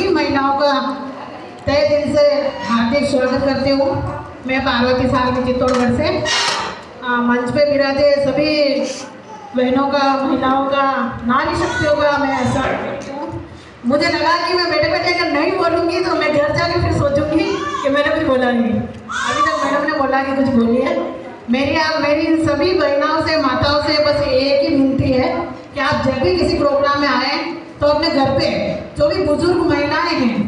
सभी महिलाओं का तहे दिल से हार्दिक स्वागत करती हूँ। मैं पार्वती सालवी चित्तौड़गढ़ से मंच पे विराजे सभी बहनों का, महिलाओं का, नारी शक्तियों का मैं ऐसा हूँ। मुझे लगा कि मैं बैठे बैठे अगर नहीं बोलूँगी तो मैं घर जाके फिर सोचूंगी कि मैंने कुछ बोला नहीं। अभी तक मैडम ने बोला कि कुछ बोलिए। मेरी सभी बहनों से, माताओं से बस एक ही विनती है कि आप जब भी किसी प्रोग्राम में आए तो अपने घर पे जो भी बुजुर्ग महिलाएं हैं,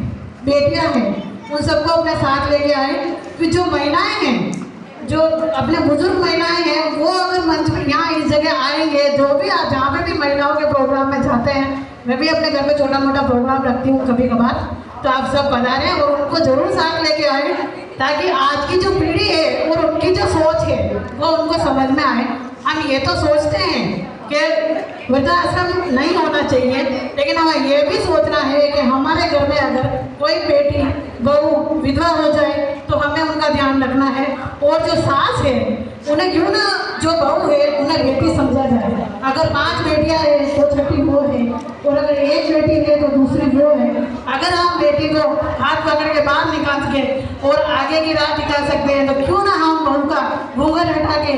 बेटियां हैं, उन सबको अपने साथ लेके आए। फिर जो महिलाएं हैं, जो अपने बुजुर्ग महिलाएं हैं, वो अगर मंच पे यहाँ इस जगह आएंगे, जो भी जहाँ पे भी महिलाओं के प्रोग्राम में जाते हैं, मैं भी अपने घर में छोटा मोटा प्रोग्राम रखती हूँ कभी कभार, तो आप सब पधारें और उनको जरूर साथ लेके आए ताकि आज की जो पीढ़ी है और उनकी जो सोच है वो उनको समझ में आए। हम ये तो सोचते हैं कि वृद्धाश्रम नहीं होना चाहिए, लेकिन हमें ये भी सोचना है कि हमारे घर में अगर कोई बेटी, बहू विधवा हो जाए तो हमें उनका ध्यान रखना है। और जो सास है उन्हें क्यों ना, जो बहू है उन्हें बेटी समझा जाए। अगर 5 बेटियां हैं तो छठी वो है, और अगर एक बेटी है तो दूसरी वो है। अगर हम बेटी को हाथ पकड़ के बाहर निकाल सके और आगे की राह दिखा सकते हैं, तो क्यों ना हम बहू का घूंघट हटा के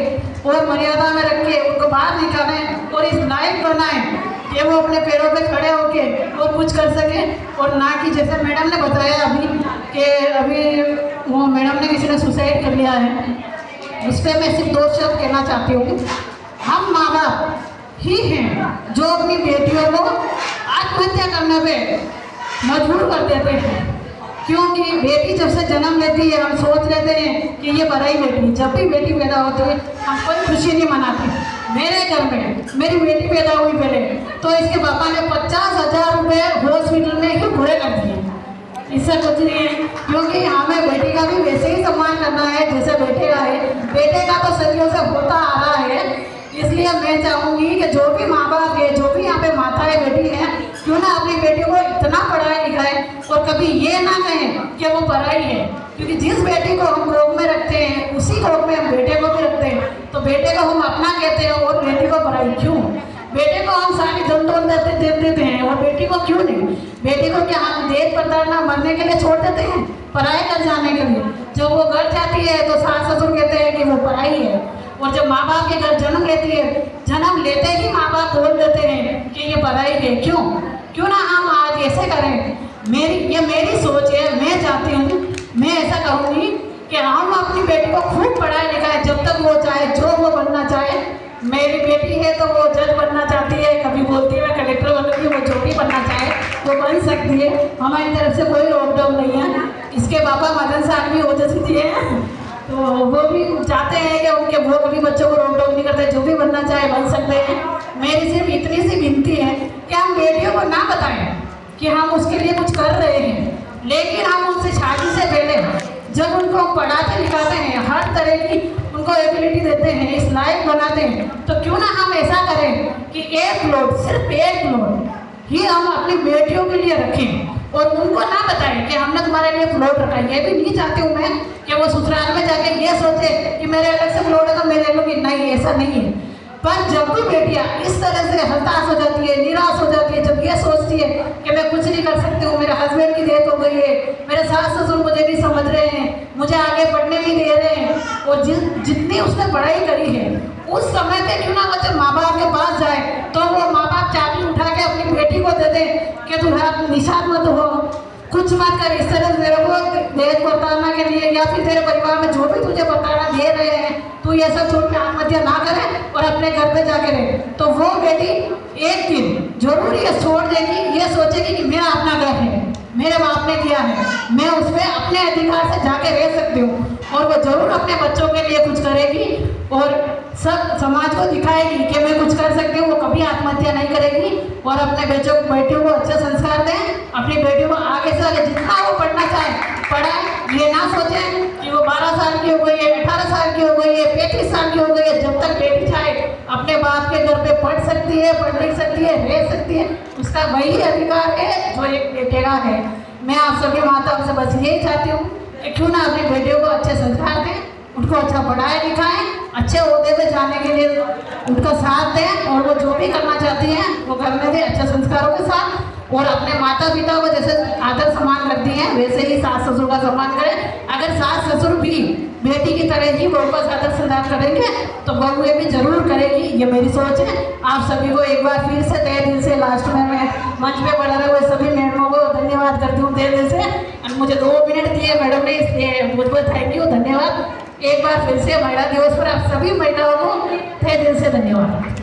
और मर्यादा में रख के उनको बाहर निकालें और इस लायक बनाएं कि वो अपने पैरों पे खड़े होके और कुछ कर सके। और ना कि जैसे मैडम ने बताया अभी वो मैडम ने किसी ने सुसाइड कर लिया है, उस पर मैं सिर्फ 2 शब्द कहना चाहती हूँ। हम माँ बाप ही हैं जो अपनी बेटियों को आत्महत्या करने पे मजबूर कर देते हैं, क्योंकि बेटी जब से जन्म लेती है हम सोच लेते हैं कि ये बड़ा ही बेटी। जब भी बेटी पैदा होती है हम कोई खुशी नहीं मनाते। मेरे घर में मेरी बेटी पैदा हुई पहले तो इसके पापा ने 50,000 रुपये हॉस्पिटल में ही पूरे कर दिए। इससे कुछ नहीं है, क्योंकि हमें बेटी का भी वैसे ही सम्मान करना है जैसे बेटे का है। बेटे का तो सदियों से होता आ रहा है, इसलिए मैं चाहूँगी कि जो भी माँ बाप है, जो भी यहाँ पे माताएं बेटी हैं, क्यों ना अपनी बेटी को इतना पढ़ाए लिखाए और कभी ये ना कहें कि वो पढ़ाई है। क्योंकि जिस बेटी को हम गोद में रखते हैं उसी गोद में हम बेटे को भी रखते हैं, तो बेटे को हम अपना कहते हैं और बेटी को पढ़ाई क्यों? बेटे को हम सारी धन दे देते हैं और बेटी को क्यों नहीं? बेटी को क्या हम देश प्रताड़ना मरने के लिए छोड़ देते हैं, पढ़ाई कर जाने के लिए? जब वो घर जाती है तो सास ससुर कहते हैं कि वो पढ़ाई है, और जब माँ बाप के घर जन्म लेती है, जन्म लेते ही माँ बाप बोल देते हैं कि ये पढ़ाई है। क्यों ना हम आज ऐसे करें? मेरी सोच है, मैं चाहती हूँ, मैं ऐसा करूँगी कि हम अपनी बेटी को खूब पढ़ाए लिखाए, जब तक वो चाहे, जो वो बनना चाहे। मेरी बेटी है तो वो जज बनना चाहती है, कभी बोलती है मैं कलेक्टर बनूंगी, वो जो भी बनना चाहे वो बन सकती है। हमारी तरफ से कोई रोक टोक नहीं है। इसके पापा मदन साहब भी ओजस्वी जी हैं, तो वो भी चाहते हैं कि उनके वो कभी बच्चों को रोक टोक नहीं करते, जो भी बनना चाहे बन सकते हैं। मेरी सिर्फ इतनी सी विनती है कि हम बेटियों को ना बताएं कि हम उसके लिए कुछ कर रहे हैं, लेकिन हम उनसे शादी से पहले जब उनको पढ़ाते लिखाते हैं, हर तरह की उनको एबिलिटी देते हैं, इस लायक बनाते हैं, तो क्यों ना हम ऐसा करें कि एक प्लॉट, सिर्फ एक प्लॉट ही हम अपनी बेटियों के लिए रखें और उनको ना बताएं कि हमने तुम्हारे लिए प्लॉट रखा है। ये भी नहीं चाहती हूँ मैं कि वो ससुराल में जाके ये सोचे कि मेरे अलग से प्लॉट है तो मैं ले लूँगी। नहीं, ऐसा नहीं है। पर जब भी बेटियां इस तरह से हताश हो जाती है, निराश हो जाती है, जब ये सोचती है कि मैं कुछ नहीं कर सकती हूँ, मेरे हस्बैंड की डेथ हो गई है, मेरे सास ससुर मुझे नहीं समझ रहे हैं, मुझे आगे बढ़ने नहीं दे रहे हैं, और जितनी उसने पढ़ाई करी है उस समय पे क्यों ना वो जब माँ बाप के पास जाए तो वो माँ बाप चाबी उठा के अपनी बेटी को दे दे कि तुम निशान मत हो, कुछ मत कर। इस तरह से मेरे को दहेज प्रताड़ना के लिए या फिर तेरे परिवार में जो भी तुझे प्रताड़ना दे रहे हैं, तू ये सब छोड़ के आत्महत्या ना करे और अपने घर पे जाके रहे, तो वो बेटी एक दिन जरूर ये छोड़ देगी, ये सोचेगी कि मेरा अपना घर है, मेरे बाप ने दिया है, मैं उसमें अपने अधिकार से जाके रह सकती हूँ, और वो जरूर अपने बच्चों के लिए कुछ करेगी और सब समाज को दिखाएगी कि मैं कुछ कर सकती हूँ। वो कभी आत्महत्या नहीं करेगी और अपने बेटियों को अच्छे संस्कार दें, अपनी बेटियों को आगे से आगे जितना वो पढ़ना चाहे पढ़ाए। ये ना सोचें कि वो 12 साल की हो गई है, 18 साल की हो गई है, 35 साल की हो गई है, जब तक बेटी चाहे अपने बाप के घर पे पढ़ सकती है, पढ़ लिख सकती है, रह सकती है, उसका वही अधिकार है जो एक बेटे का है। मैं आप सभी माताओं से बस यही चाहती हूँ कि क्यों ना अपनी बेटियों को अच्छे संस्कार दें, उनको अच्छा पढ़ाए लिखाएं, अच्छे ओहदे पे जाने के लिए उनका साथ दें, और वो जो भी करना चाहती हैं वो करने दें अच्छे संस्कारों के साथ, और अपने माता पिता को जैसे आदर हैं वैसे ही सास ससुर का सम्मान करें। अगर सास ससुर भी बेटी की तरह ही बहू का आदर सत्कार करेंगे तो बहू ये भी जरूर करेगी, ये मेरी सोच है। आप सभी को एक बार फिर से तहे दिल से लास्ट में मैं मंच पे बढ़ा रहे हुए सभी मैडमों को धन्यवाद करती हूँ तहे दिल से। और मुझे 2 मिनट दिए मैडम ने, इसलिए मुझको थैंक यू, धन्यवाद। एक बार फिर से महिला दिवस पर आप सभी महिलाओं को तहे दिल से धन्यवाद।